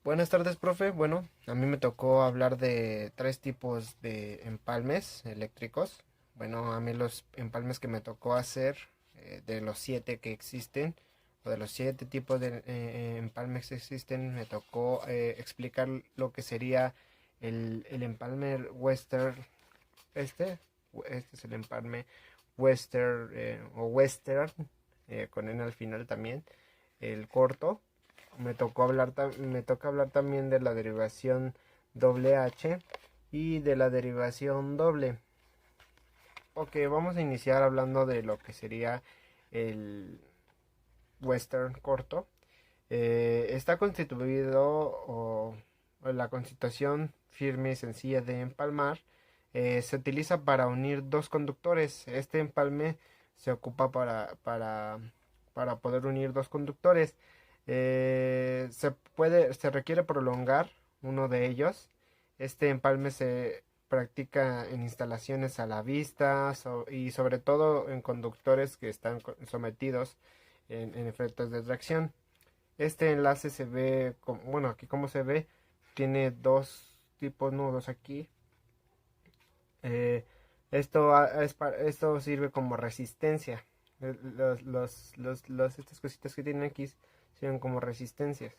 Buenas tardes, profe. Bueno, a mí me tocó hablar de tres tipos de empalmes eléctricos. Bueno, a mí los empalmes que me tocó hacer, de los siete que existen, o de los siete tipos de empalmes que existen, me tocó explicar lo que sería el empalme Western, este, este es el empalme Western o Western, con N al final también, el corto. Me toca hablar también de la derivación doble H y de la derivación doble. Ok, vamos a iniciar hablando de lo que sería el western corto. Está constituido o la constitución firme y sencilla de empalmar se utiliza para unir dos conductores. Este empalme se ocupa para poder unir dos conductores. Se requiere prolongar uno de ellos. Este empalme se practica en instalaciones a la vista y sobre todo en conductores que están sometidos en efectos de tracción. Este enlace se ve, bueno, aquí como se ve, tiene dos tipos nudos aquí. Eh, esto sirve como resistencia. Estas cositas que tienen aquí sirven como resistencias.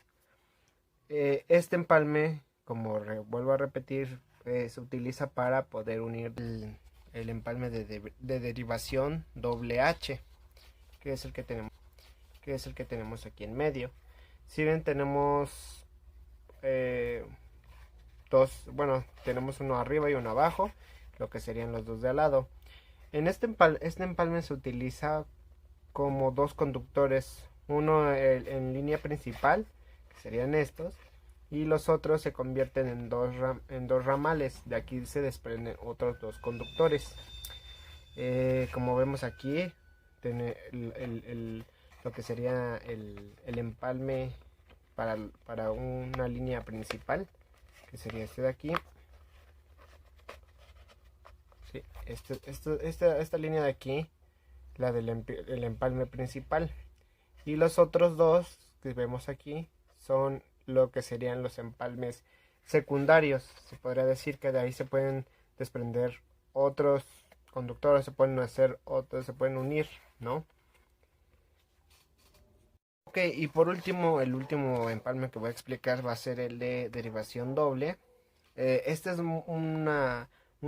Este empalme, como vuelvo a repetir, se utiliza para poder unir el empalme de derivación doble H, que es el que tenemos aquí en medio. Si bien tenemos eh, bueno, tenemos uno arriba y uno abajo, lo que serían los dos de al lado. Este empalme se utiliza como dos conductores, uno en línea principal, que serían estos, y los otros se convierten en dos ramales. De aquí se desprenden otros dos conductores. Como vemos aquí, tiene lo que sería el empalme para una línea principal, que sería este de aquí. Sí, esta línea de aquí, la del el empalme principal. Y los otros dos que vemos aquí son lo que serían los empalmes secundarios. Se podría decir que de ahí se pueden desprender otros conductores, se pueden hacer otros, se pueden unir, ¿no? Ok, y por último, el último empalme que voy a explicar va a ser el de derivación doble. Este es un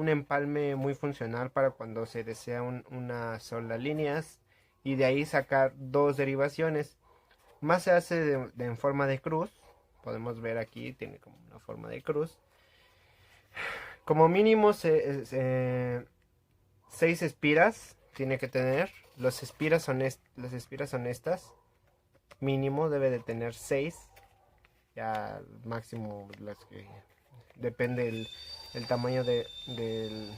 empalme muy funcional para cuando se desea una sola línea y de ahí sacar dos derivaciones. Más se hace en forma de cruz. Podemos ver aquí, tiene como una forma de cruz. Como mínimo, seis espiras tiene que tener. Las espiras son estas. Mínimo debe de tener seis. Ya máximo las que depende el tamaño del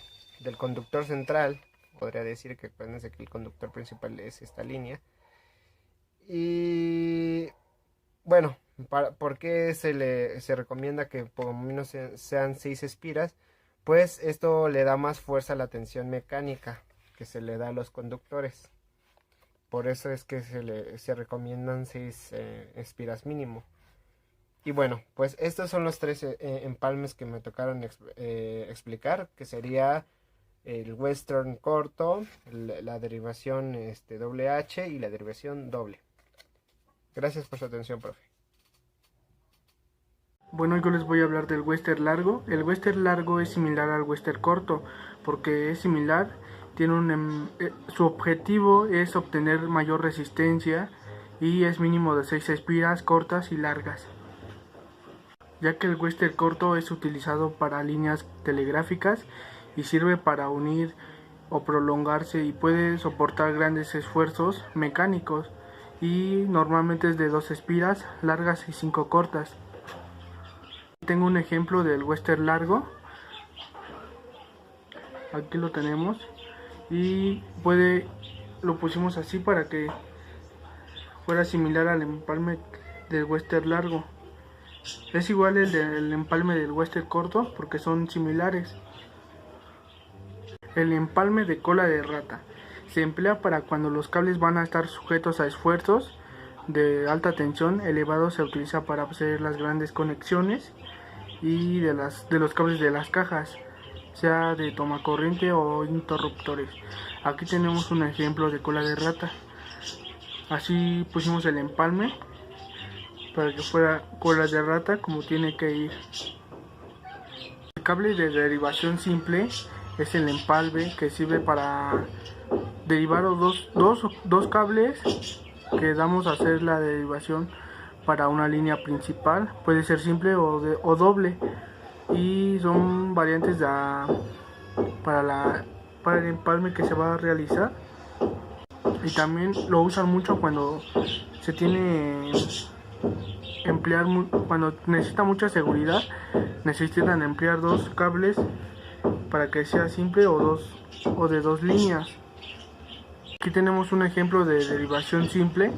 conductor central. Podría decir que acuérdense que el conductor principal es esta línea. Y bueno, ¿por qué se recomienda que por lo menos sean seis espiras? Pues esto le da más fuerza a la tensión mecánica que se le da a los conductores. Por eso es que se recomiendan seis espiras mínimo. Y bueno, pues estos son los tres empalmes que me tocaron explicar, que sería el western corto, la derivación doble H y la derivación doble. Gracias por su atención, profe. Bueno, yo les voy a hablar del western largo. El western largo es similar al western corto, porque es similar, su objetivo es obtener mayor resistencia y es mínimo de 6 espiras cortas y largas, ya que el western corto es utilizado para líneas telegráficas y sirve para unir o prolongarse y puede soportar grandes esfuerzos mecánicos y normalmente es de 2 espiras largas y 5 cortas. Tengo un ejemplo del western largo, aquí lo tenemos y lo pusimos así para que fuera similar al empalme del western largo. Es igual el del empalme del western corto porque son similares. El empalme de cola de rata se emplea para cuando los cables van a estar sujetos a esfuerzos de alta tensión elevado se utiliza para hacer las grandes conexiones y de los cables de las cajas, sea de toma corriente o interruptores. Aquí tenemos un ejemplo de cola de rata. Así pusimos el empalme para que fuera cola de rata como tiene que ir. El cable de derivación simple es el empalme que sirve para derivar dos cables que damos a hacer la derivación para una línea principal. Puede ser simple o doble, y son variantes para el empalme que se va a realizar. Y también lo usan mucho cuando se tiene cuando necesita mucha seguridad, necesitan emplear dos cables para que sea simple o de dos líneas. Aquí tenemos un ejemplo de derivación simple,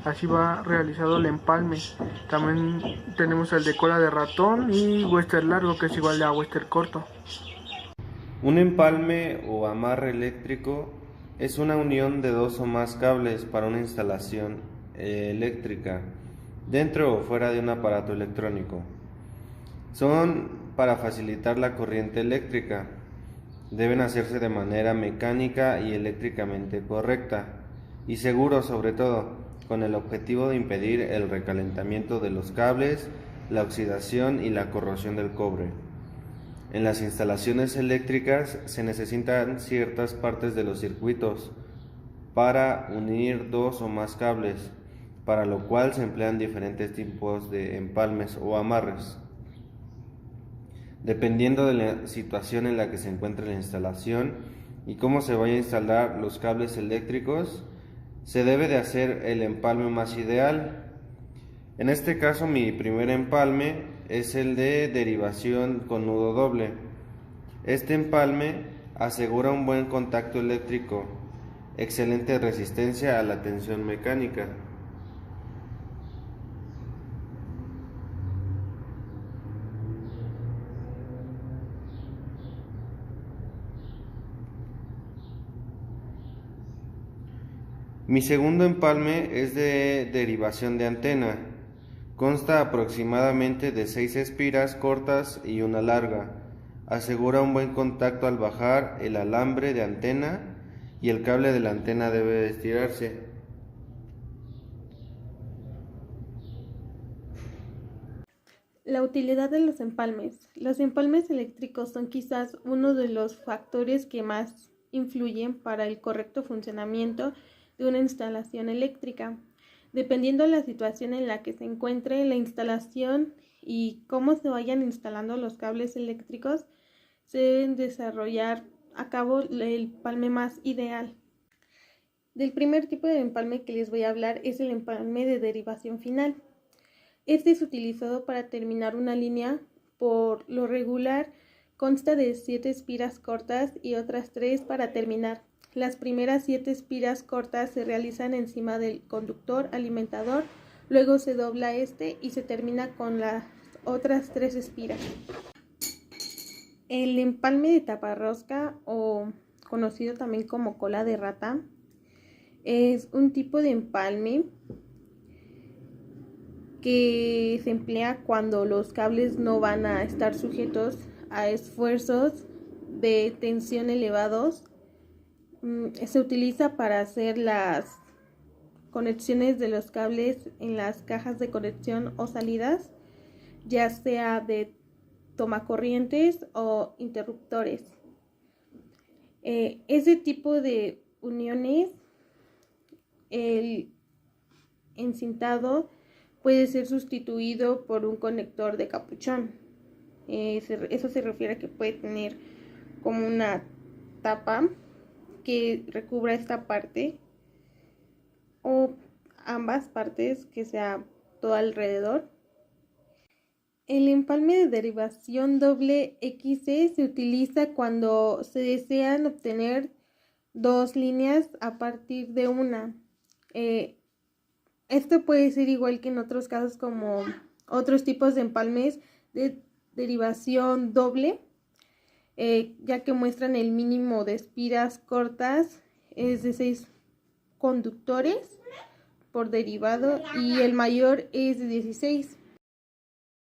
así va realizado el empalme. También tenemos el de cola de ratón y Western largo, que es igual a Western corto. Un empalme o amarre eléctrico es una unión de dos o más cables para una instalación eléctrica, dentro o fuera de un aparato electrónico. Son para facilitar la corriente eléctrica. Deben hacerse de manera mecánica y eléctricamente correcta y seguro, sobre todo, con el objetivo de impedir el recalentamiento de los cables, la oxidación y la corrosión del cobre. En las instalaciones eléctricas se necesitan ciertas partes de los circuitos para unir dos o más cables, para lo cual se emplean diferentes tipos de empalmes o amarres. Dependiendo de la situación en la que se encuentre la instalación y cómo se vaya a instalar los cables eléctricos, se debe de hacer el empalme más ideal. En este caso, mi primer empalme es el de derivación con nudo doble. Este empalme asegura un buen contacto eléctrico, excelente resistencia a la tensión mecánica. Mi segundo empalme es de derivación de antena. Consta aproximadamente de 6 espiras cortas y una larga. Asegura un buen contacto al bajar el alambre de antena y el cable de la antena debe estirarse. La utilidad de los empalmes. Los empalmes eléctricos son quizás uno de los factores que más influyen para el correcto funcionamiento de una instalación eléctrica. Dependiendo de la situación en la que se encuentre la instalación y cómo se vayan instalando los cables eléctricos, se deben desarrollar a cabo el empalme más ideal. Del primer tipo de empalme que les voy a hablar es el empalme de derivación final. Este es utilizado para terminar una línea. Por lo regular consta de 7 espiras cortas y otras 3 para terminar. Las primeras 7 espiras cortas se realizan encima del conductor alimentador, luego se dobla este y se termina con las otras 3 espiras. El empalme de taparrosca, o conocido también como cola de rata, es un tipo de empalme que se emplea cuando los cables no van a estar sujetos a esfuerzos de tensión elevados. Se utiliza para hacer las conexiones de los cables en las cajas de conexión o salidas, ya sea de tomacorrientes o interruptores. Ese tipo de uniones, el encintado puede ser sustituido por un conector de capuchón. Eso se refiere a que puede tener como una tapa que recubra esta parte o ambas partes, que sea todo alrededor. El empalme de derivación doble XC se utiliza cuando se desean obtener dos líneas a partir de una. Esto puede ser igual que en otros casos, como otros tipos de empalmes de derivación doble, ya que muestran el mínimo de espiras cortas es de 6 conductores, por derivado y el mayor es de 16.